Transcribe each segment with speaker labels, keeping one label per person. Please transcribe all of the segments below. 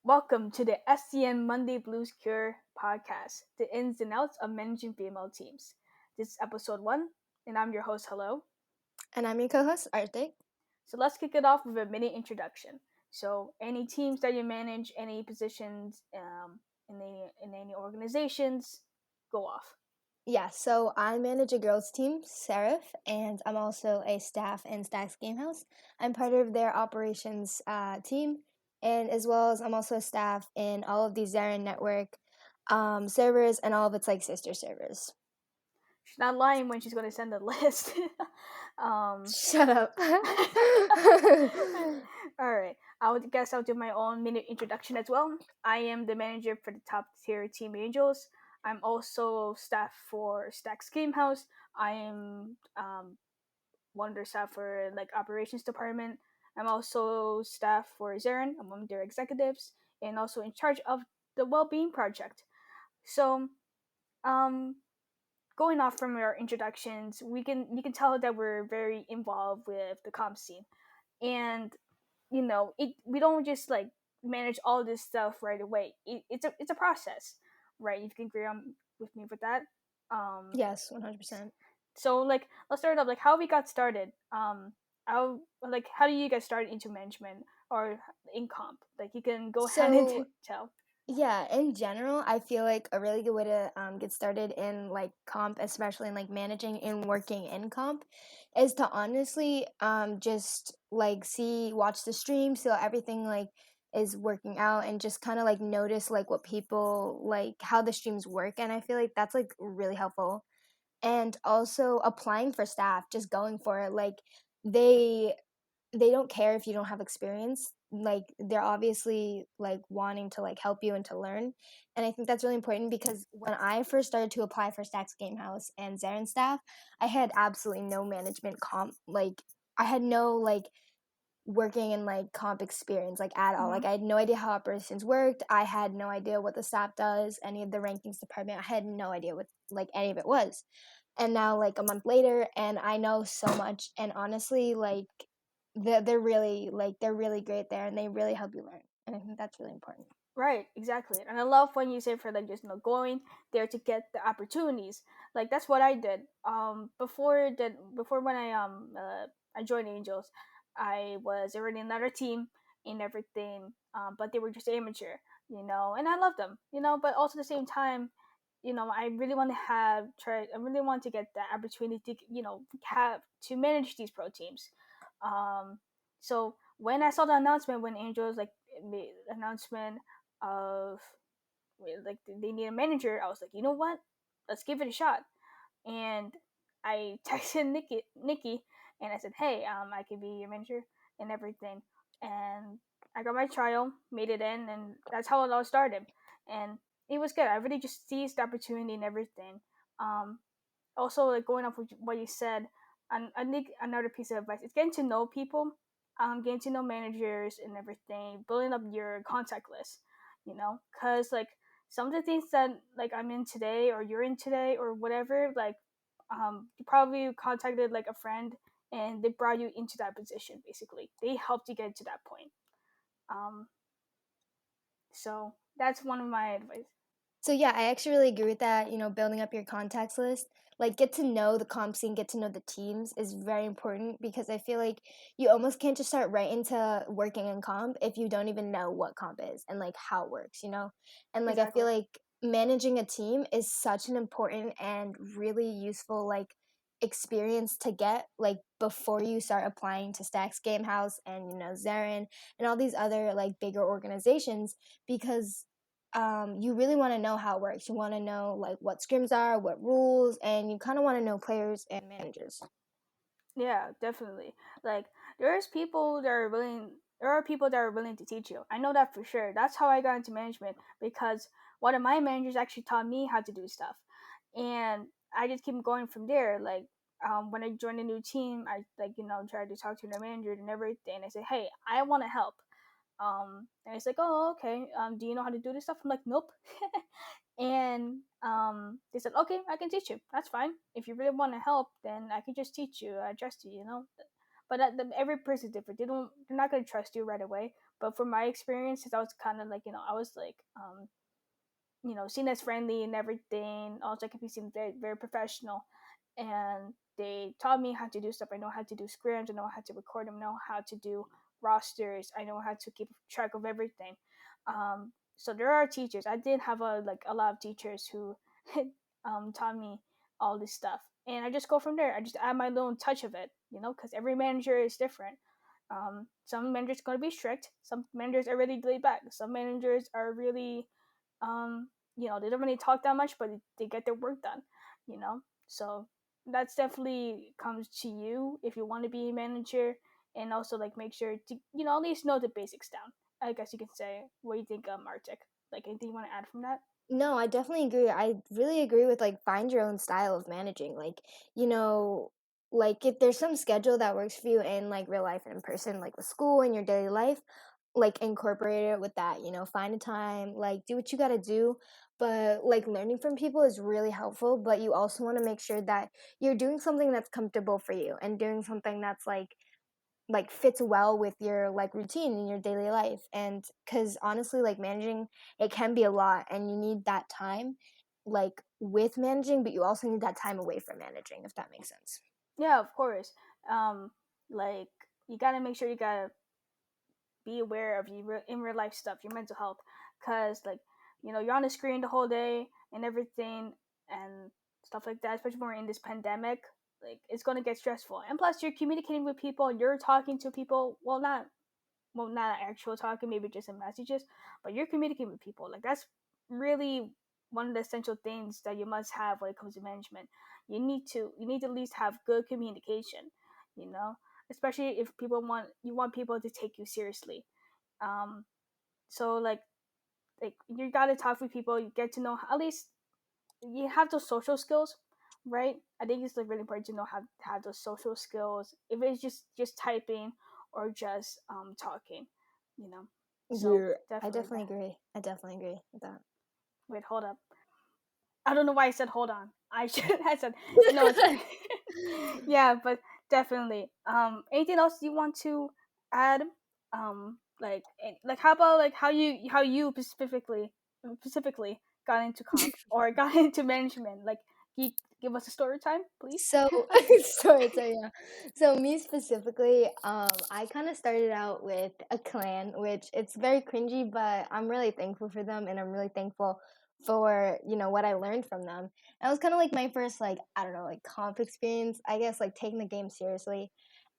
Speaker 1: Welcome to the SZN Monday Blues Cure podcast, the ins and outs of managing female teams. This is episode 1, and I'm your host, Hello.
Speaker 2: And I'm your co-host, Arthur.
Speaker 1: So let's kick it off with a mini introduction. So, any teams that you manage, any positions in any organizations, go off.
Speaker 2: Yeah, so I manage a girls team, Seraph, and I'm also a staff in Stacks Gamehouse. I'm part of their operations team, and as well as I'm also a staff in all of the Zarin network servers and all of its sister servers.
Speaker 1: She's not lying when she's going to send a list.
Speaker 2: Shut up.
Speaker 1: All right. I guess I'll do my own minute introduction as well. I am the manager for the top tier Team Angels. I'm also staff for Stacks Gamehouse. I am one of their staff for operations department. I'm also staff for Zarin. I'm one of their executives and also in charge of the well-being project. So, um, going off from our introductions, you can tell that we're very involved with the comp scene, and we don't just manage all this stuff right away. It's a process, right? You can agree on with me with that. Um,
Speaker 2: Yes, 100%.
Speaker 1: so let's start up how we got started. How do you get started into management or in comp? You can go ahead and
Speaker 2: So
Speaker 1: tell.
Speaker 2: Yeah, in general, I feel like a really good way to get started in comp, especially in managing and working in comp, is to honestly just watch the stream, see how everything is working out, and just kind of notice what people how the streams work, and I feel like that's really helpful. And also applying for staff, just going for it, they they don't care if you don't have experience. They're obviously wanting to help you and to learn. And I think that's really important because when I first started to apply for Stacks Gamehouse and Zarin staff, I had absolutely no management comp. I had no working in comp experience at all.
Speaker 1: Mm-hmm.
Speaker 2: I had no idea how operations worked. I had no idea what the staff does, any of the rankings department. I had no idea what any of it was. And now a month later, and I know so much. And honestly, they're really they're really great there, and they really help you learn. And I think that's really important.
Speaker 1: Right, exactly. And I love when you say for just going there to get the opportunities. That's what I did. Before when I joined Angels, I was already in another team and everything. But they were just amateur, and I love them, but also at the same time, I really want to I really want to get the opportunity to, have to manage these pro teams. Um so when I saw the announcement when Angels made the announcement of they need a manager, I was like, you know what? Let's give it a shot. And I texted Nikki, and I said, hey, I can be your manager and everything. And I got my trial, made it in, and that's how it all started. And it was good. I really just seized the opportunity and everything. Um, Also, going off with what you said, and I think another piece of advice is getting to know people, getting to know managers and everything, building up your contact list, because some of the things that I'm in today or you're in today or whatever, you probably contacted a friend and they brought you into that position. Basically, they helped you get to that point. Um, so that's one of my advice.
Speaker 2: So yeah, I actually really agree with that. Building up your contacts list, get to know the comp scene, get to know the teams is very important because I feel like you almost can't just start right into working in comp if you don't even know what comp is and how it works. And I feel
Speaker 1: Exactly.
Speaker 2: like managing a team is such an important and really useful experience to get before you start applying to Stacks Gamehouse and Zarin and all these other bigger organizations because you really want to know how it works. You want to know what scrims are, what rules, and you kind of want to know players and managers.
Speaker 1: Yeah, definitely. Like there's people that are willing there are people that are willing to teach you. I know that for sure. That's how I got into management because one of my managers actually taught me how to do stuff. And I just keep going from there. When I joined a new team, I tried to talk to the manager and everything. I said, "Hey, I want to help." And it's like, "Oh, okay. Do you know how to do this stuff?" I'm like, "Nope." And they said, okay, I can teach you. That's fine. If you really want to help, then I can just teach you. I trust you, But every person is different. They're not going to trust you right away. But from my experiences, I was kind of like, I was like, seen as friendly and everything. Also, I could be seen very, very professional, and they taught me how to do stuff. I know how to do scrims. I know how to record them. I know how to do rosters. I know how to keep track of everything. So there are teachers. I did have a lot of teachers who taught me all this stuff, and I just go from there. I just add my little touch of it, because every manager is different. Some managers are going to be strict. Some managers are really laid back. Some managers are really they don't really talk that much, but they get their work done, you know. So that's definitely comes to you if you want to be a manager, and also like make sure to at least know the basics down. I guess you can say. What do you think, Arctic? Like anything you want to add from that?
Speaker 2: No, I definitely agree. I really agree with like find your own style of managing. Like, you know, like if there's some schedule that works for you in like real life and in person, like with school and your daily life, like incorporate it with that, find a time, like do what you got to do. But like learning from people is really helpful, but you also want to make sure that you're doing something that's comfortable for you and doing something that's like fits well with your like routine in your daily life. And because honestly, like managing, it can be a lot and you need that time like with managing, but you also need that time away from managing, if that makes sense.
Speaker 1: Yeah, of course. Um, like you gotta make sure you gotta be aware of your in real life stuff, your mental health, because like you're on the screen the whole day and everything and stuff like that. Especially when we're in this pandemic, like it's gonna get stressful. And plus, you're communicating with people, you're talking to people. Well, not actual talking, maybe just in messages, but you're communicating with people. Like that's really one of the essential things that you must have when it comes to management. You need to at least have good communication. You know, especially if you want people to take you seriously. um so like you got to talk with people, you get to know, at least you have those social skills, right? I think it's like really important to know how to have those social skills, if it's just typing or just talking, you know so
Speaker 2: Yeah, I
Speaker 1: definitely
Speaker 2: definitely
Speaker 1: that.
Speaker 2: agree. I definitely agree with that.
Speaker 1: Wait, hold up. I don't know why I said hold on. I should I said no, it's fine. Yeah, but definitely. Anything else you want to add? Like how about like how you specifically got into comp or got into management? Like, can you give us a story time, please?
Speaker 2: So sorry, so yeah. So me specifically, I kind of started out with a clan, which it's very cringy, but I'm really thankful for them, and I'm really thankful for what I learned from them. And it was kind of like my first like I don't know like comp experience, I guess, like taking the game seriously.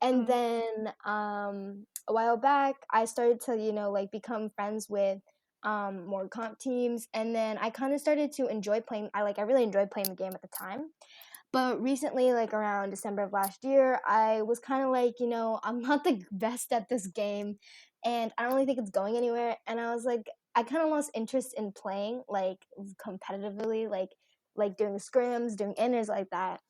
Speaker 2: And
Speaker 1: Mm,
Speaker 2: then a while back, I started to like become friends with more comp teams, and then I kind of started to enjoy playing. I really enjoyed playing the game at the time. But recently, like around December of last year, I was kind of like, I'm not the best at this game and I don't really think it's going anywhere. And I was like, I kind of lost interest in playing like competitively, like doing scrims, doing inners like that.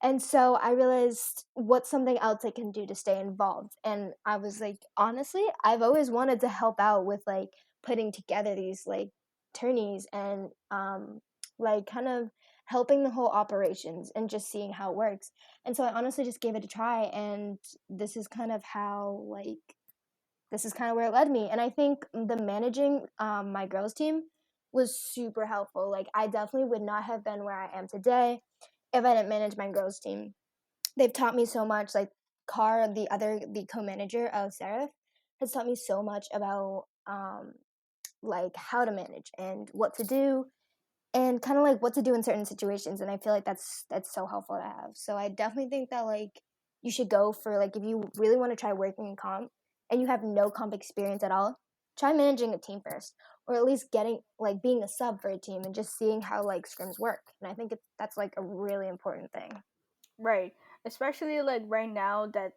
Speaker 2: And so I realized what's something else I can do to stay involved. And I was like, honestly, I've always wanted to help out with like putting together these like tourneys and like kind of helping the whole operations and just seeing how it works. And so I honestly just gave it a try, and this is kind of how like this is kind of where it led me. And I think the managing my girls team was super helpful. Like I definitely would not have been where I am today if I didn't manage my girls team. They've taught me so much. Like Car, the co-manager of Seraph, has taught me so much about like how to manage and what to do and kind of like what to do in certain situations. And I feel like that's so helpful to have. So I definitely think that like you should go for like if you really want to try working in comp and you have no comp experience at all, try managing a team first, or at least getting like being a sub for a team and just seeing how like scrims work. And I think that's like a really important thing.
Speaker 1: right. Especially like right now that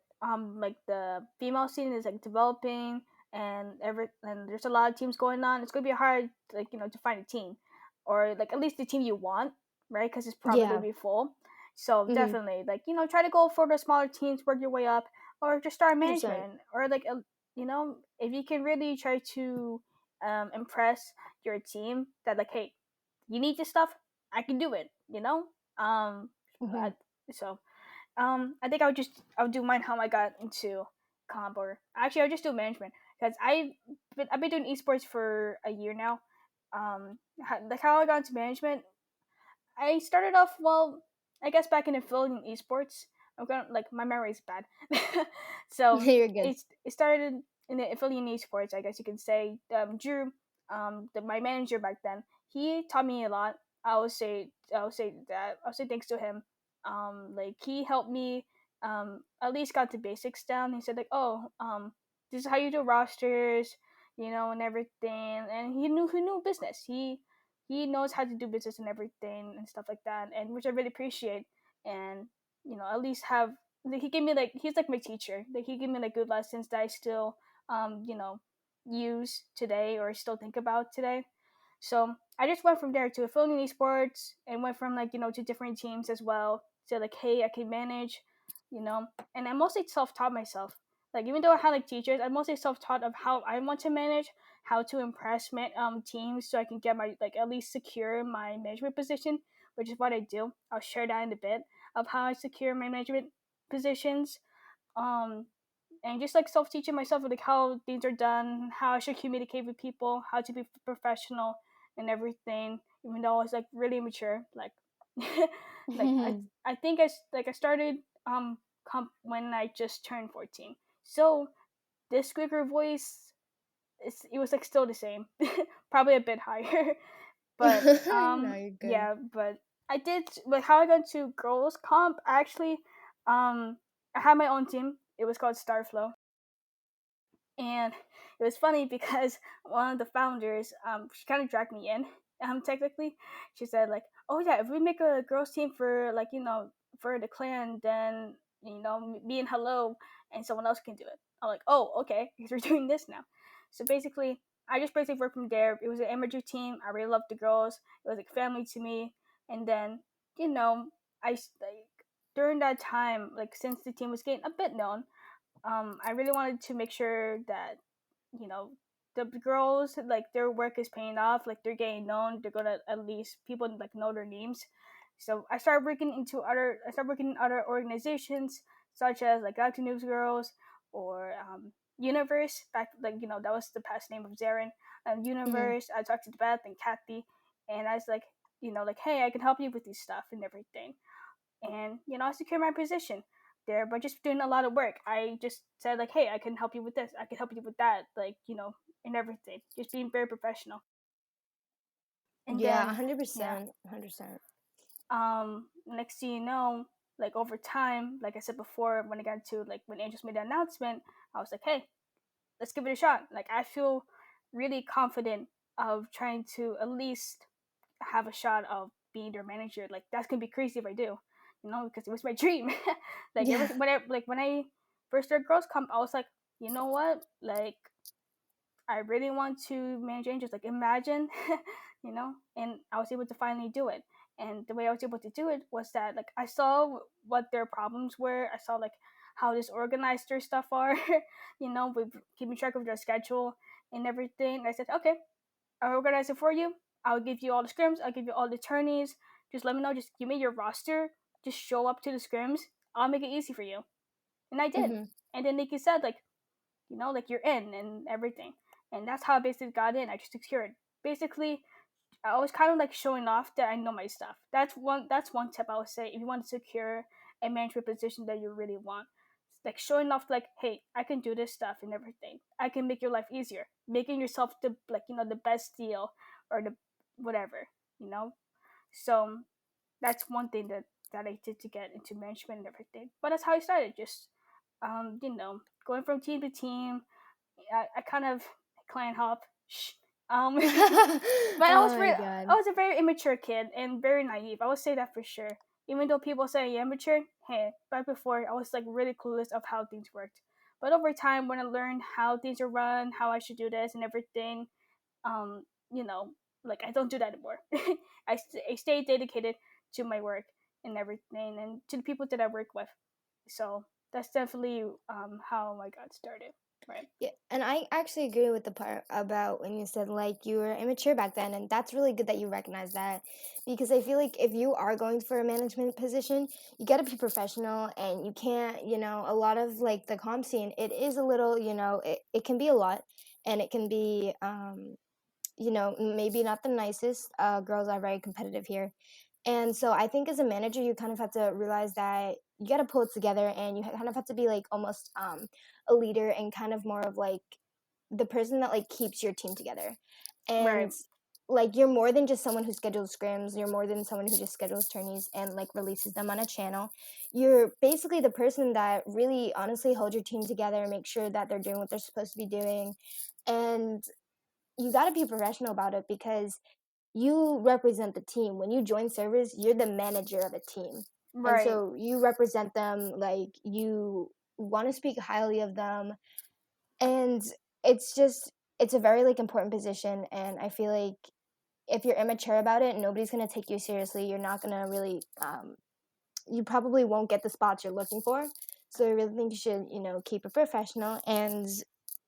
Speaker 1: like the female scene is like developing, and there's a lot of teams going on. It's gonna be hard, like to find a team, or like at least the team you want, right? Because it's probably gonna
Speaker 2: Yeah.
Speaker 1: be full. So
Speaker 2: Mm-hmm.
Speaker 1: definitely, like try to go for the smaller teams, work your way up, or just start
Speaker 2: 100%.
Speaker 1: management, or like if you can really try to impress your team that like, hey, you need this stuff, I can do it. Um,
Speaker 2: Mm-hmm.
Speaker 1: I, so I think I would do mine how I got into comp, or actually I would just do management because I've been doing esports for a year now. Like how I got into management, I started off, well, I guess back in affiliate esports. I'm gonna, like, my memory is bad, so
Speaker 2: You're good.
Speaker 1: it started in the affiliate esports. I guess you can say. Drew, my manager back then, he taught me a lot. I would say that I'll say thanks to him. Like, he helped me at least got the basics down. He said, like, oh, this is how you do rosters, and everything. And he knew business. He knows how to do business and everything and stuff like that, and which I really appreciate. And at least have, like, he gave me, like, he's like my teacher. Like, he gave me, like, good lessons that I still use today or still think about today. So I just went from there to affiliate esports and went from, like, to different teams as well. So, like, hey, I can manage, you know, and I mostly self-taught myself. Like, even though I had, like, teachers, I mostly self-taught of how I want to manage, how to impress teams, so I can get my, like, at least secure my management position, which is what I do. I'll share that in a bit of how I secure my management positions. Um, and just, like, self teaching myself, like, how things are done, how I should communicate with people, how to be professional and everything. Even though I was, like, really immature, like, like I think I started when I just turned 14. So this squeaker voice, it was, like, still the same, probably a bit higher, but
Speaker 2: No, you're good.
Speaker 1: yeah, but I did, like, how I got into girls comp. Actually, I had my own team. It was called Starflow, and it was funny because one of the founders, she kind of dragged me in. Technically, she said, like, "Oh yeah, if we make a girls team for, like, for the clan, then me and Hello and someone else can do it." I'm like, "Oh, okay, because we're doing this now." So basically, I just basically worked from there. It was an amateur team. I really loved the girls. It was like family to me. And then, you know, like, during that time, like, since the team was getting a bit known, I really wanted to make sure that, you know the girls, like, their work is paying off, like, they're getting known, they're gonna, at least people, like, know their names. So I started working in other organizations, such as, like, Galaxy News Girls, or Universe. Back, like, that was the past name of Zarin.
Speaker 2: Mhm.
Speaker 1: Universe, I talked to Beth and Kathy, and I was like, like, hey, I can help you with these stuff and everything. And I secured my position there by just doing a lot of work. I just said, like, hey, I can help you with this, I can help you with that, like, and everything, just being very professional. And
Speaker 2: Yeah,
Speaker 1: then, yeah,
Speaker 2: 100%, 100%.
Speaker 1: next thing you know, like, over time, like I said before, when I got to, like, when Angels made the announcement, I was like, hey, let's give it a shot. Like, I feel really confident of trying to at least have a shot of being their manager. Like, that's gonna be crazy if I do, because it was my dream. Like,
Speaker 2: Yeah.
Speaker 1: when I first started girls comp, I was like, you know what? Like, I really want to manage angels. Like, imagine, and I was able to finally do it. And the way I was able to do it was that, like, I saw what their problems were. I saw, like, how disorganized their stuff are, with keeping track of their schedule and everything. I said, okay, I'll organize it for you. I'll give you all the scrims. I'll give you all the tourneys. Just let me know. Just give me your roster. Just show up to the scrims. I'll make it easy for you. And I did.
Speaker 2: Mhm.
Speaker 1: And then Nikki said, like, like, you're in and everything. And that's how I basically got in. I just secured. Basically, I was kind of, like, showing off that I know my stuff. That's one tip I would say if you want to secure a management position that you really want. Like, showing off, like, hey, I can do this stuff and everything. I can make your life easier. Making yourself the, like, the best deal, or the whatever, you know. So that's one thing that I did to get into management and everything. But that's how I started. Just going from team to team. I kind of clan hop. Shh. Um, but
Speaker 2: Oh my
Speaker 1: I
Speaker 2: god.
Speaker 1: was a very immature kid and very naive. I would say that for sure. Even though people say I'm immature, hey, back before I was, like, really clueless of how things worked. But over time, when I learned how things are run, how I should do this and everything, um, you know, like, I don't do that anymore. I stay dedicated to my work and everything, and to the people that I work with. So that's definitely how I got started. Right.
Speaker 2: Yeah, and I actually agree with the part about when you said like you were immature back then, and that's really good that you recognize that because I feel like if you are going for a management position, you got to be professional and you can't, a lot of like the comp scene, it is a little, it can be a lot and it can be, maybe not the nicest. Girls are very competitive here. And so I think as a manager, you kind of have to realize that you got to pull it together and you kind of have to be like almost a leader and kind of more of like the person that like keeps your team together.
Speaker 1: Right.
Speaker 2: And like you're more than just someone who schedules scrims, you're more than someone who just schedules tourneys and like releases them on a channel. You're basically the person that really honestly holds your team together, make sure that they're doing what they're supposed to be doing. And you got to be professional about it because you represent the team. When you join servers, you're the manager of a team. And
Speaker 1: Right.
Speaker 2: so you represent them, like you want to speak highly of them. And it's just, it's a very like important position. And I feel like if you're immature about it, nobody's going to take you seriously. You're not going to really, you probably won't get the spots you're looking for. So I really think you should, keep it professional and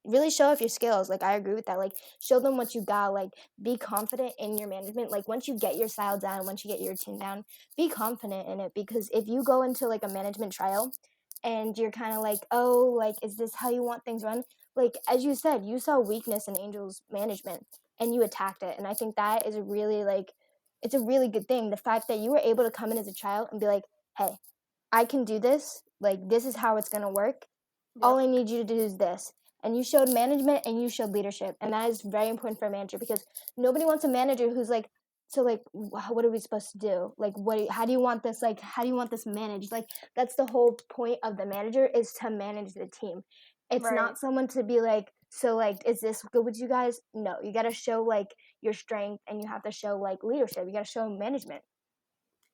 Speaker 2: really show off your skills. Like I agree with that. Like show them what you got. Like be confident in your management. Like once you get your style down, once you get your routine down, be confident in it because if you go into like a management trial and you're kind of like, oh, like is this how you want things run? Like as you said, you saw weakness in Angel's management and you attacked it. And I think that is a really like it's a really good thing. The fact that you were able to come in as a child and be like, hey, I can do this. Like, this is how it's going to work. All
Speaker 1: Yep.
Speaker 2: I need you to do is this. And you showed management and you showed leadership. And that is very important for a manager because nobody wants a manager who's like, so like, what are we supposed to do? Like, how do you want this? Like, how do you want this managed? Like, that's the whole point of the manager is to manage the team. It's
Speaker 1: Right.
Speaker 2: not someone to be like, so like, is this good with you guys? No, you got to show like your strength and you have to show like leadership. You got to show management.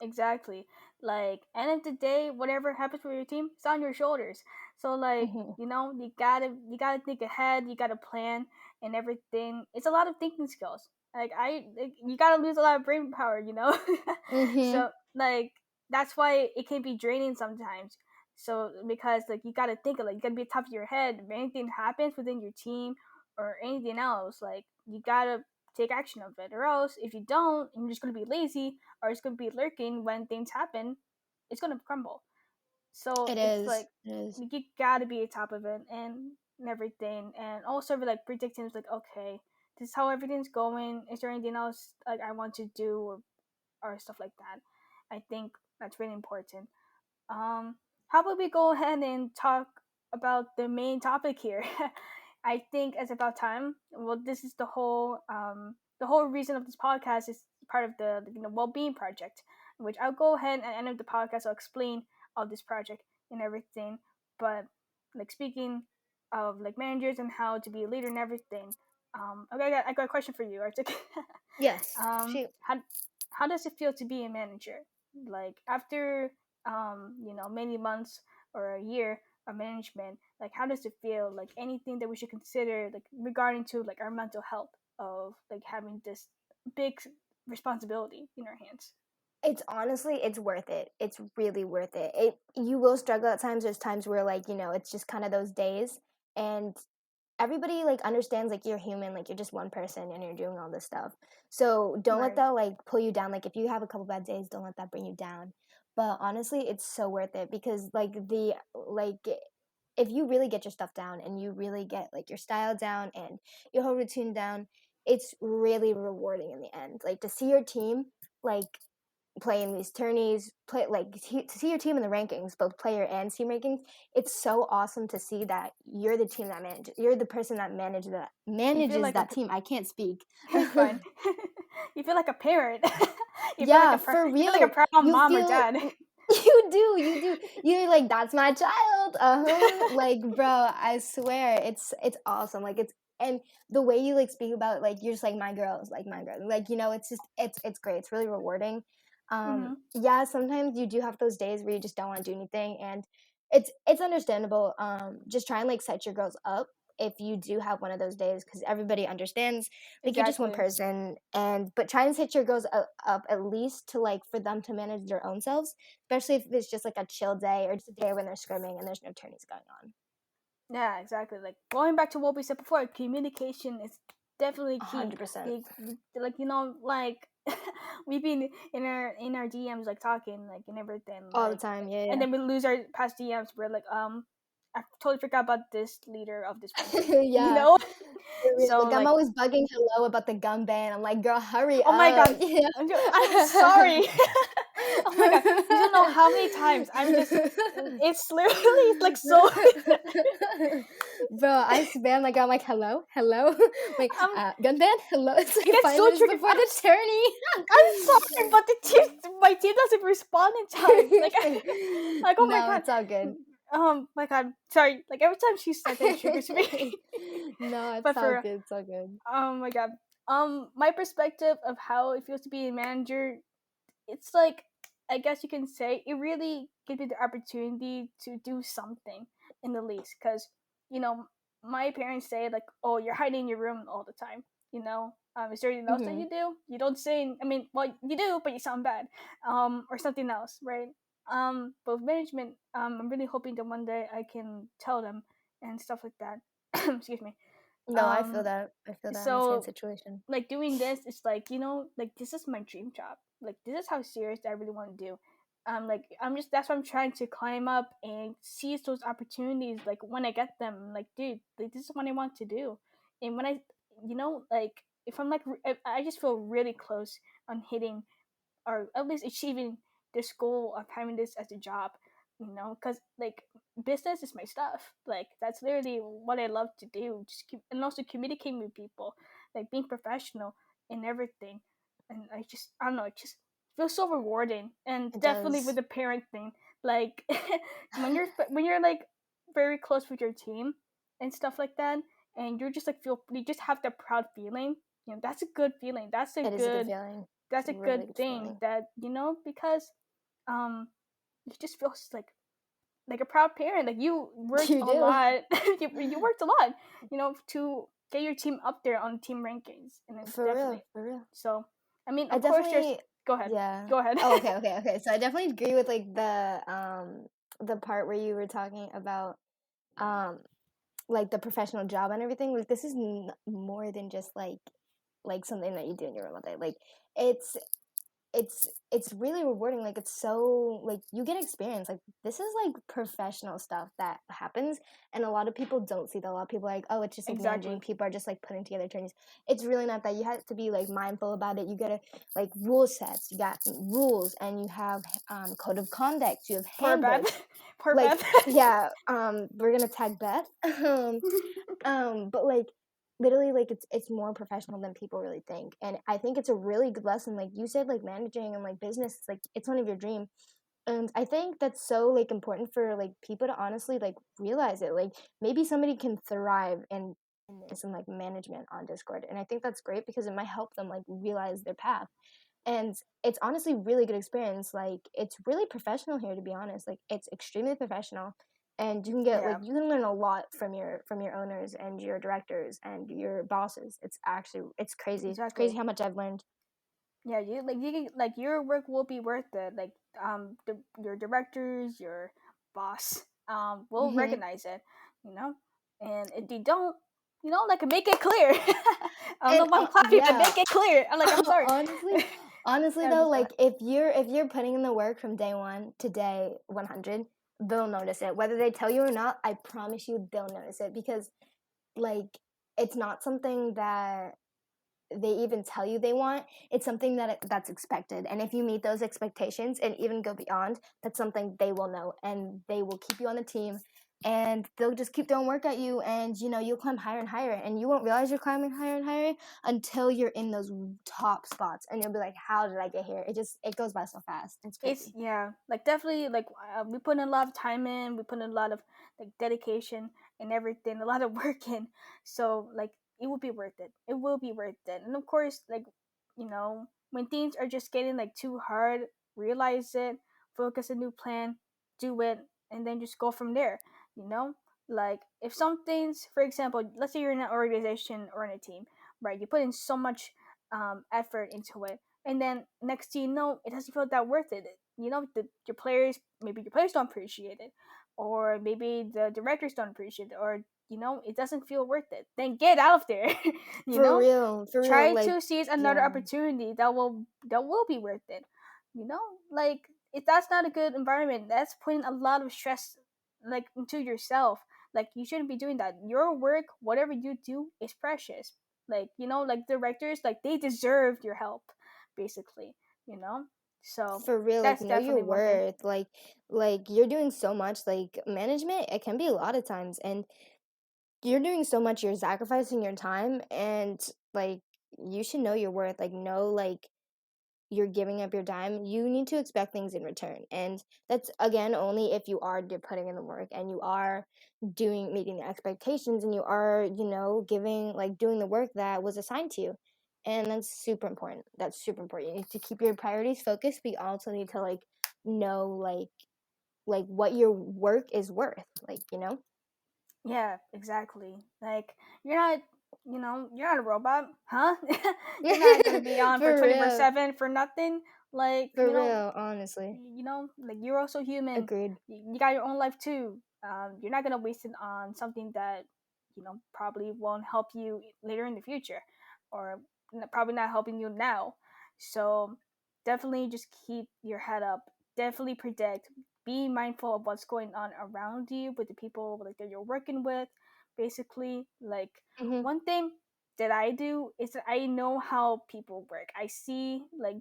Speaker 1: Exactly. Like, end of the day, whatever happens with your team, it's on your shoulders. So like,
Speaker 2: Mm-hmm.
Speaker 1: you gotta think ahead. You gotta plan and everything. It's a lot of thinking skills. You gotta lose a lot of brain power.
Speaker 2: Mm-hmm.
Speaker 1: So like that's why it can be draining sometimes. So because like you gotta think of like you gotta be top of your head. If anything happens within your team or anything else, like you gotta take action of it. Or else if you don't, you're just gonna be lazy or it's gonna be lurking when things happen. It's gonna crumble. So
Speaker 2: It
Speaker 1: it's
Speaker 2: is.
Speaker 1: like
Speaker 2: It is.
Speaker 1: you gotta be on top of it and everything, and also like predicting like okay, this is how everything's going. Is there anything else like I want to do or stuff like that? I think that's really important. Um, how about we go ahead and talk about the main topic here? I think it's about time. Well, this is the whole reason of this podcast is part of the well-being project, which I'll go ahead and end of the podcast. I'll explain of this project and everything. But like speaking of like managers and how to be a leader and everything. Okay, I got a question for you, Arctic.
Speaker 2: Yes.
Speaker 1: um,
Speaker 2: Shoot.
Speaker 1: how does it feel to be a manager? Like after many months or a year of management, like how does it feel? Like anything that we should consider, like regarding to like our mental health of like having this big responsibility in our hands.
Speaker 2: It's honestly, it's worth it. It's really worth it. You will struggle at times. There's times where like, it's just kind of those days and everybody like understands like you're human, like you're just one person and you're doing all this stuff. So don't let
Speaker 1: Right.
Speaker 2: that like pull you down. Like if you have a couple bad days, don't let that bring you down. But honestly, it's so worth it because like if you really get your stuff down and you really get like your style down and your whole routine down, it's really rewarding in the end. Like to see your team like playing these tourneys, play like to see your team in the rankings, both player and team rankings. It's so awesome to see that you're the team that manages. You're the person that
Speaker 1: You feel
Speaker 2: manages
Speaker 1: like a
Speaker 2: that team. I can't speak.
Speaker 1: it's fine. You feel like a parent. you feel like
Speaker 2: Yeah,
Speaker 1: a
Speaker 2: for
Speaker 1: you feel like a
Speaker 2: real.
Speaker 1: proud
Speaker 2: You
Speaker 1: mom or
Speaker 2: feel
Speaker 1: dad.
Speaker 2: you do. You're like, that's my child. Uh-huh. Like, bro, I swear, it's awesome. Like it's and the way you like speak about it, like you're just like my girls, like my girl. Like, it's just it's great. It's really rewarding.
Speaker 1: Hmm.
Speaker 2: Yeah, sometimes you do have those days where you just don't want to do anything and it's understandable. Just try and like set your girls up if you do have one of those days because everybody understands like you're just one
Speaker 1: Exactly.
Speaker 2: person and but try and set your girls up at least to like for them to manage their own selves, especially if it's just like a chill day or just a day when they're scrimming and there's no tourneys going on.
Speaker 1: Yeah, exactly. Like going back to what we said before, communication is definitely key.
Speaker 2: 100%.
Speaker 1: Like like we've been in our DMs like talking like and everything
Speaker 2: All the time, yeah,
Speaker 1: and
Speaker 2: yeah.
Speaker 1: then we lose our past DMs. We're like I totally forgot about this leader of this one team. You
Speaker 2: Yeah,
Speaker 1: know,
Speaker 2: for real.
Speaker 1: so
Speaker 2: Like, I'm
Speaker 1: like
Speaker 2: always bugging Hello about the gum ban. I'm like, "Girl, hurry
Speaker 1: oh my
Speaker 2: up."
Speaker 1: god,
Speaker 2: Yeah.
Speaker 1: I'm sorry. Oh my god, you don't know how many times I'm just. It's literally like so.
Speaker 2: Bro, I spam, like, I'm like, "Hello? Hello?" Like,
Speaker 1: I'm.
Speaker 2: "Gun ban? Hello?" It's
Speaker 1: I
Speaker 2: like
Speaker 1: get
Speaker 2: 5
Speaker 1: so
Speaker 2: minutes
Speaker 1: triggered.
Speaker 2: before the tourney.
Speaker 1: I'm sorry, but my team doesn't respond in time. Like, like oh my
Speaker 2: No,
Speaker 1: god,
Speaker 2: it's all good.
Speaker 1: my god, sorry. Like every time she said that, it triggers me.
Speaker 2: No, it's
Speaker 1: But
Speaker 2: all
Speaker 1: for
Speaker 2: good, it's all good.
Speaker 1: oh my god, my perspective of how it feels to be a manager, it's like I guess you can say it really gives me the opportunity to do something in the least because you know my parents say like oh you're hiding in your room all the time is there anything else that
Speaker 2: Mhm.
Speaker 1: you do you don't say I mean well you do but you sound bad or something else right but with management I'm really hoping that one day I can tell them and stuff like that excuse me
Speaker 2: No, I feel
Speaker 1: um
Speaker 2: that. I feel that in the same
Speaker 1: so
Speaker 2: situation.
Speaker 1: like doing this is like like this is my dream job like this is how serious I really want to do like I'm just that's why I'm trying to climb up and seize those opportunities like when I get them like dude like this is what I want to do and when I like if I'm like I just feel really close on hitting or at least achieving this goal of having this as a job because like business is my stuff like that's literally what I love to do just and also communicating with people like being professional and everything and I don't know it just feels so rewarding and
Speaker 2: It
Speaker 1: definitely with
Speaker 2: does.
Speaker 1: the parent thing like when you're like very close with your team and stuff like that and you're just like feel you just have that proud feeling that's a good feeling
Speaker 2: It is a good feeling.
Speaker 1: that's a good
Speaker 2: Really good
Speaker 1: thing
Speaker 2: feeling.
Speaker 1: that because um it just feels like a proud parent like you worked
Speaker 2: You
Speaker 1: a
Speaker 2: do.
Speaker 1: lot you worked a lot to get your team up there on team rankings and then
Speaker 2: For real,
Speaker 1: definitely
Speaker 2: for real.
Speaker 1: so I mean
Speaker 2: I
Speaker 1: of course there's
Speaker 2: definitely
Speaker 1: go ahead
Speaker 2: yeah.
Speaker 1: go ahead
Speaker 2: Oh, okay, okay, okay. So I definitely agree with like the part where you were talking about um like the professional job and everything. Like this is more than just like something that you do in your real day. Like it's it's really rewarding. Like it's so like you get experience. Like this is like professional stuff that happens, and a lot of people don't see that. A lot of people are like, oh, it's just like managing.
Speaker 1: exactly
Speaker 2: People are just like putting together trainings. It's really not that. You have to be like mindful about it. You gotta like rule sets. You got rules, and you have code of conduct. You have
Speaker 1: poor Beth
Speaker 2: handbooks.
Speaker 1: poor
Speaker 2: Like
Speaker 1: Beth
Speaker 2: yeah, we're gonna tag Beth. But like literally like it's more professional than people really think, and I think it's a really good lesson. Like you said, like managing and like business, like it's one of your dream, and I think that's so like important for like people to honestly like realize it. Like maybe somebody can thrive in this and like management on Discord, and I think that's great because it might help them like realize their path. And it's honestly really good experience. Like it's really professional here, to be honest. Like it's extremely professional, and you can get like
Speaker 1: yeah
Speaker 2: you can learn a lot from your owners and your directors and your bosses. It's actually it's crazy. It's crazy
Speaker 1: exactly
Speaker 2: how much I've learned.
Speaker 1: yeah like your work will be worth it like your directors your boss will
Speaker 2: Hmm.
Speaker 1: recognize it you know and if they don't like make it clear I don't know
Speaker 2: And
Speaker 1: why I'm clapping but
Speaker 2: yeah,
Speaker 1: make it clear I'm like I'm sorry
Speaker 2: honestly, honestly
Speaker 1: yeah
Speaker 2: though,
Speaker 1: just
Speaker 2: like if you're putting in the work from day one to day 100, they'll notice it. Whether they tell you or not, I promise you, they'll notice it because like it's not something that they even tell you they want. It's something that's expected, and if you meet those expectations and even go beyond, that's something they will know, and they will keep you on the team, and they'll just keep throwing work at you, and you'll climb higher and higher, and you won't realize you're climbing higher and higher until you're in those top spots, and you'll be like, how did I get here? It goes by so fast. It's
Speaker 1: it's
Speaker 2: crazy.
Speaker 1: yeah like definitely like we put in a lot of time in we put in a lot of like dedication and everything a lot of work in so like it will be worth it it will be worth it and of course like when things are just getting like too hard realize it focus a new plan do it and then just go from there you know like if something's for example let's say you're in an organization or in a team right you put in so much effort into it and then next thing you know it doesn't feel that worth it your players maybe your players don't appreciate it or maybe the directors don't appreciate it, or it doesn't feel worth it, then get out of there. you
Speaker 2: For
Speaker 1: know
Speaker 2: real, for real.
Speaker 1: Try
Speaker 2: Like,
Speaker 1: to seize another
Speaker 2: yeah,
Speaker 1: opportunity that will be worth it. Like, if that's not a good environment, that's putting a lot of stress, like, into yourself. Like, you shouldn't be doing that. Your work, whatever you do, is precious. Like, like directors, like, they deserve your help, basically. you know so
Speaker 2: for real. Like,
Speaker 1: that's
Speaker 2: know your
Speaker 1: definitely one thing.
Speaker 2: worth. Like you're doing so much. Like management, it can be a lot of times, and you're doing so much. You're sacrificing your time, and like you should know your worth. Like, know like you're giving up your time, you need to expect things in return. And that's again only if you are putting in the work and you are doing meeting the expectations and you are, giving like doing the work that was assigned to you. And that's super important. That's super important. You need to keep your priorities focused, but you also need to know like what your work is worth.
Speaker 1: Yeah, exactly. Like, you're not, you're not a robot, huh? You're not gonna be on for
Speaker 2: For
Speaker 1: twenty four
Speaker 2: real.
Speaker 1: seven for nothing. Like,
Speaker 2: For real, honestly.
Speaker 1: like, you're also human.
Speaker 2: Agreed.
Speaker 1: You got your own life too. You're not gonna waste it on something that probably won't help you later in the future, or probably not helping you now. So definitely just keep your head up. Definitely predict. Be mindful of what's going on around you with the people like that you're working with. Basically, like,
Speaker 2: Hmm.
Speaker 1: one thing that I do is that I know how people work. I see, like,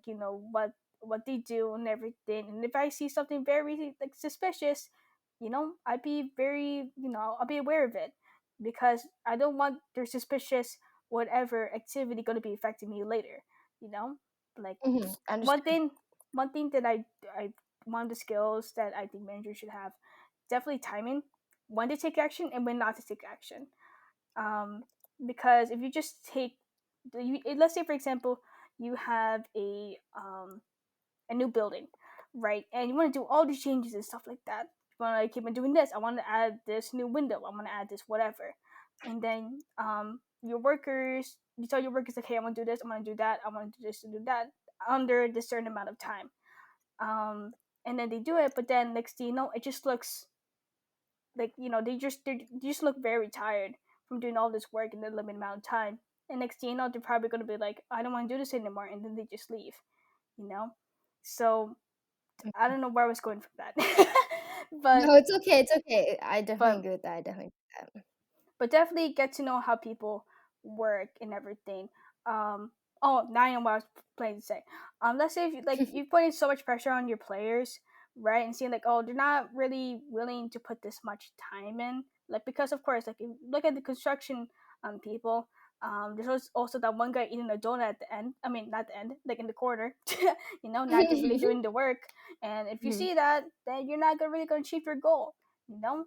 Speaker 1: what they do and everything. And if I see something very, like, suspicious, I'll be aware of it, because I don't want their suspicious whatever activity going to be affecting me later. You know, like,
Speaker 2: Hmm.
Speaker 1: one
Speaker 2: Understand.
Speaker 1: thing, one thing that I one of the skills that I think managers should have, definitely timing, when to take action and when not to take action. Um, because if you just let's say, for example, you have a new building, right? And you want to do all these changes and stuff like that. You want to keep on doing this. I want to add this new window. I want to add this whatever. And then you tell your workers, like, hey, I want to do this. I want to do that. I want to do this and do that under this certain amount of time. Um, and then they do it, but then next thing you know, it just looks like, they just look very tired from doing all this work in the limited amount of time. And next thing you know, they're probably going to be like, I don't want to do this anymore, and then they just leave. you know so I don't know where I was going from that. but
Speaker 2: No, it's okay. It's okay. I definitely
Speaker 1: but
Speaker 2: agree with that. I definitely agree with that.
Speaker 1: but definitely get to know how people work and everything. Um, oh, now I know what I was planning to say. Let's say if you putting so much pressure on your players, right, and seeing like, oh, they're not really willing to put this much time in, like, because of course, like, if you look at the construction people. There's also that one guy eating a donut at the end. I mean, not the end, like in the corner. Not really doing the work. And if you
Speaker 2: Mhm.
Speaker 1: see that, then you're not really gonna achieve your goal. You know,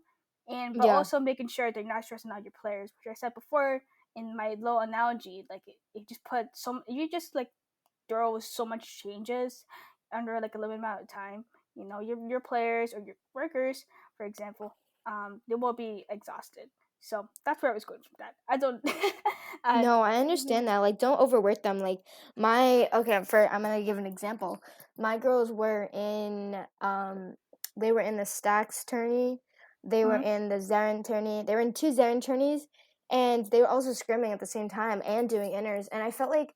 Speaker 1: and but
Speaker 2: Yeah.
Speaker 1: also making sure they're not stressing out your players, which I said before in my low analogy. Like, it just put some, you just like throw so much changes under like a limited amount of time. Your players or your workers, for example, they will be exhausted. So that's where I was going from that. I don't. I
Speaker 2: No, I
Speaker 1: Yeah.
Speaker 2: understand that. Like, don't overwork them. Like, I'm gonna give an example. My girls were they were in the Stacks tourney, they were
Speaker 1: Mhm.
Speaker 2: in the Zarin tourney, they were in two Zarin tourneys, and they were also scrimming at the same time and doing inners. And I felt like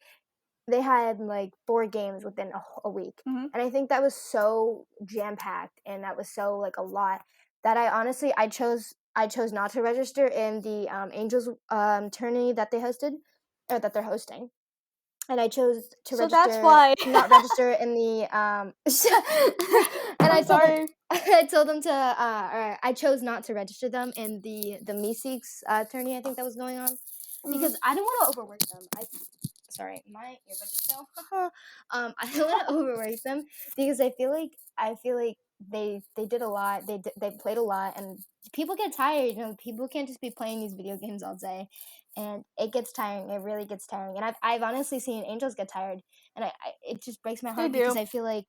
Speaker 2: they had like 4 games within a week,
Speaker 1: Mhm.
Speaker 2: and I think that was so jam packed and that was so like a lot that I chose not to register in the Angels tourney that they hosted or that they're hosting, and I chose
Speaker 1: So that's why.
Speaker 2: to not register in the and
Speaker 1: I'm sorry.
Speaker 2: I told them to or I chose not to register them in the Meeseeks tourney I think that was going on
Speaker 1: Mhm.
Speaker 2: because I didn't want to overwork them. Sorry, my earbud just fell. I don't want to overwork them because I feel like they did a lot. They played a lot, and people get tired. People can't just be playing these video games all day, and it gets tiring. It really gets tiring, and I've honestly seen angels get tired, and it just breaks my
Speaker 1: They
Speaker 2: heart because
Speaker 1: do.
Speaker 2: I feel like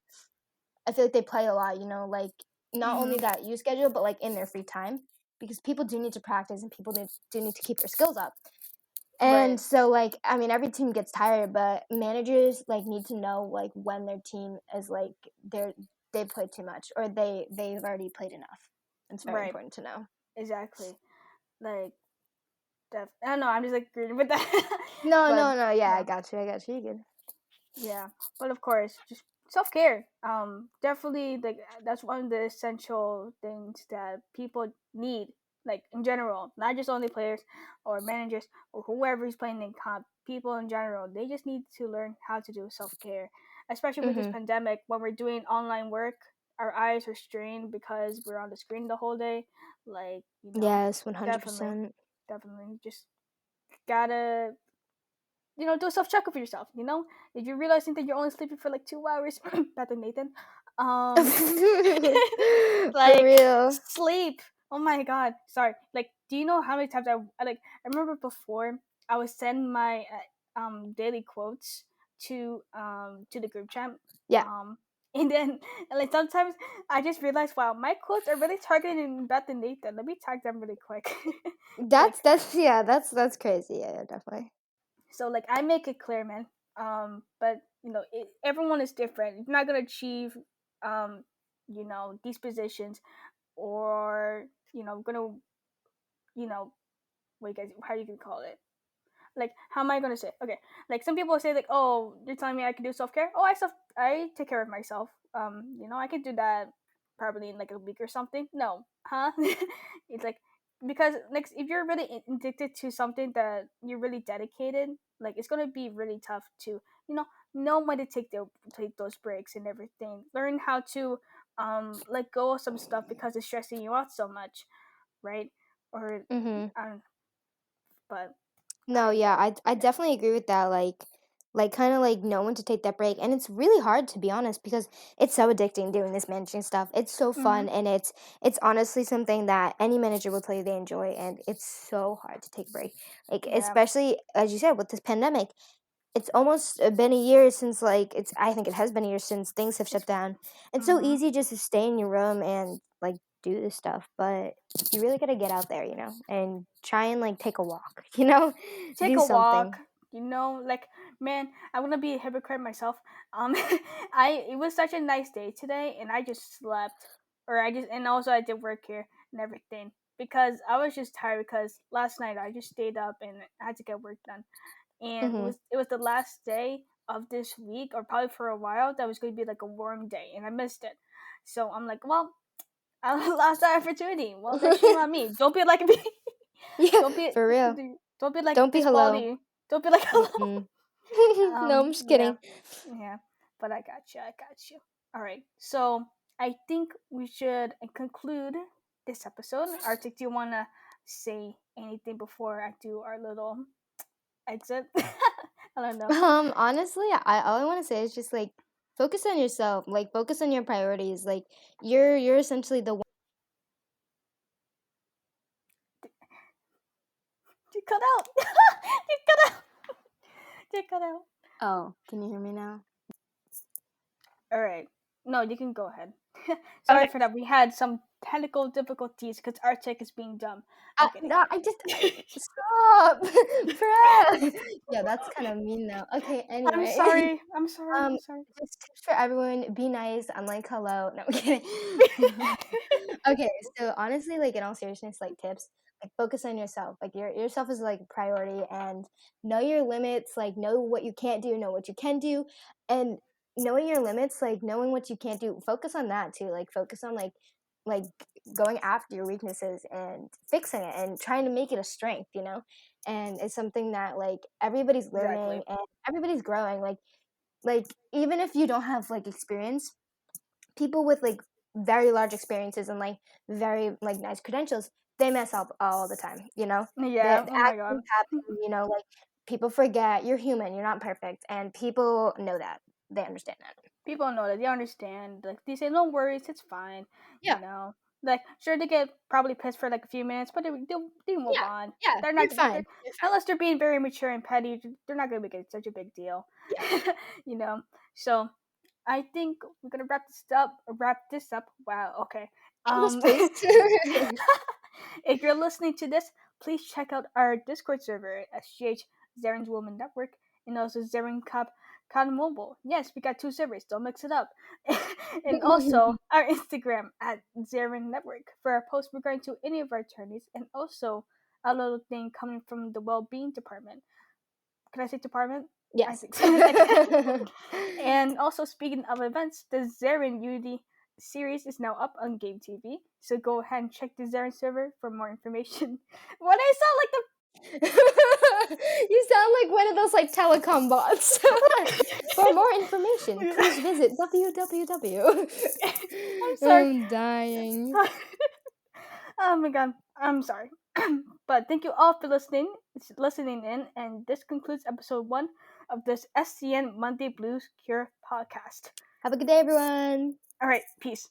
Speaker 2: they play a lot. Not only
Speaker 1: Mhm.
Speaker 2: that you schedule, but like in their free time because people do need to practice and people do need to keep their skills up. And
Speaker 1: Right.
Speaker 2: so, like, I mean, every team gets tired, but managers like need to know like when their team is like they played too much or they've already played enough. It's very
Speaker 1: Right.
Speaker 2: important to know.
Speaker 1: Exactly. Like I don't know. I'm just like agreeing with that.
Speaker 2: No,
Speaker 1: But
Speaker 2: no, no. Yeah, I
Speaker 1: yeah,
Speaker 2: got you. I got you. You good?
Speaker 1: yeah. But of course, just self care. Definitely like that's one of the essential things that people need. Like in general, not just only players or managers or whoever is playing in comp. People in general, they just need to learn how to do self care, especially with this
Speaker 2: Mhm.
Speaker 1: pandemic. When we're doing online work, our eyes are strained because we're on the screen the whole day. Like
Speaker 2: Yes,
Speaker 1: definitely,
Speaker 2: 100%.
Speaker 1: definitely, just gotta do self checkup for yourself. If you're realizing that you're only sleeping for like 2 hours, better Nathan, um,
Speaker 2: For
Speaker 1: like
Speaker 2: real.
Speaker 1: sleep. Oh my god, sorry. Like, do you know how many times I remember before I would send my daily quotes to the group chat,
Speaker 2: Yeah.
Speaker 1: um. And then, like sometimes I just realized, wow, my quotes are really targeting Beth and Nathan. Let me tag them really quick. Like,
Speaker 2: That's yeah, that's crazy. Yeah, definitely.
Speaker 1: so like I make it clear, man. But everyone is different. You're not gonna achieve, um, these positions, or gonna, you know, what you guys, how you can call it? Like, how am I gonna say? Okay, like some people say like, oh, you're telling me I can do self care. Oh, I take care of myself. I can do that probably in like a week or something. No, huh? It's like because like if you're really addicted to something that you're really dedicated, like it's gonna be really tough to know when to take those breaks and everything. Learn how to let go of some stuff because it's stressing you out so much, right? Or
Speaker 2: Mhm.
Speaker 1: um, but
Speaker 2: No,
Speaker 1: I
Speaker 2: yeah, I
Speaker 1: yeah.
Speaker 2: definitely agree with that. Like kind of like know when to take that break, and it's really hard to be honest because it's so addicting doing this managing stuff. It's so
Speaker 1: Mm-hmm.
Speaker 2: fun, and it's honestly something that any manager will tell you they enjoy, and it's so hard to take a break. Like
Speaker 1: Yeah.
Speaker 2: especially as you said with this pandemic, it's almost been a year since like it's I think it has been a year since things have shut
Speaker 1: It's
Speaker 2: down. It's so
Speaker 1: mm-hmm.
Speaker 2: easy just to stay in your room and like do this stuff, but you really got to get out there, and try and like take a walk,
Speaker 1: Take
Speaker 2: do
Speaker 1: a walk.
Speaker 2: something.
Speaker 1: Like man, I want to be a hypocrite myself. Um, I it was such a nice day today, and I just slept, or and also I did work here and everything because I was just tired because last night I just stayed up and I had to get work done, and it
Speaker 2: Mhm.
Speaker 1: was it was the last day of this week, or probably for a while that was going to be like a warm day, and I missed it. So I'm like, well, I lost that opportunity. Well, like shame on me. Don't be like me.
Speaker 2: Yeah,
Speaker 1: don't be
Speaker 2: for real.
Speaker 1: don't be like
Speaker 2: Don't be
Speaker 1: this
Speaker 2: hello.
Speaker 1: quality. Don't be like hello.
Speaker 2: Mm-mm. No, I'm just
Speaker 1: Yeah,
Speaker 2: kidding.
Speaker 1: yeah. But I got you. I got you. All right. So I think we should conclude this episode. Arctic, do you want to say anything before I do our little exit? I don't know.
Speaker 2: Honestly, I all I want to say is just like focus on yourself, like focus on your priorities. Like you're essentially the one.
Speaker 1: You cut out. You cut out. You cut out.
Speaker 2: Oh, can you hear me now?
Speaker 1: All right. No, you can go ahead. Sorry
Speaker 2: Okay.
Speaker 1: for that. We had some technical difficulties because our tech is being dumb. I'm kidding.
Speaker 2: No, I just stop, Fred. Yeah, that's kind of mean now. Okay,
Speaker 1: I'm
Speaker 2: anyway,
Speaker 1: sorry. I'm sorry.
Speaker 2: um,
Speaker 1: I'm sorry.
Speaker 2: just tips for everyone: be nice. I'm like hello. No, I'm kidding. Okay, so honestly, like in all seriousness, like tips, like focus on yourself. Like yourself is like priority, and know your limits. Like know what you can't do, know what you can do, and knowing your limits, like knowing what you can't do. Focus on that too. Like focus on like going after your weaknesses and fixing it and trying to make it a strength. And it's something that like everybody's
Speaker 1: Exactly.
Speaker 2: learning and everybody's growing. Like even if you don't have like experience, people with like very large experiences and like very like nice credentials, they mess up all the time.
Speaker 1: Yeah.
Speaker 2: The
Speaker 1: Oh my god.
Speaker 2: accidents happen. Like people forget you're human, you're not perfect, and people know that, they understand that.
Speaker 1: People know that they understand. Like they say, no worries, it's fine.
Speaker 2: Yeah,
Speaker 1: Like sure they get probably pissed for like a few minutes, but they move
Speaker 2: yeah,
Speaker 1: on.
Speaker 2: yeah,
Speaker 1: They're not.
Speaker 2: you're fine, you're fine.
Speaker 1: Unless they're being very mature and petty. They're not gonna make it such a big deal.
Speaker 2: Yeah.
Speaker 1: you know. So I think we're gonna wrap this up. Wrap this up. Wow. Okay.
Speaker 2: English
Speaker 1: Um,
Speaker 2: please.
Speaker 1: if you're listening to this, please check out our Discord server at SGH Zaren's Woman Network. and also Zeren Cup Cotton Mobile. Yes, we got two servers. Don't mix it up. And also our Instagram at Zeren Network for our posts regarding to any of our attorneys, and also a little thing coming from the well-being department. Can I say department? I
Speaker 2: Yes.
Speaker 1: think so. I can. And also, speaking of events, the Zeren Unity series is now up on Game TV. So go ahead and check the Zeren server for more information. What I sound like
Speaker 2: You sound like one of those like telecom bots. For more information,
Speaker 1: the.
Speaker 2: please visit www.
Speaker 1: I'm sorry.
Speaker 2: I'm dying.
Speaker 1: Oh my god, I'm sorry. But thank you all for listening in, and this concludes episode 1 of this SCN Monday Blues Cure podcast.
Speaker 2: Have a good day, everyone.
Speaker 1: All right, peace.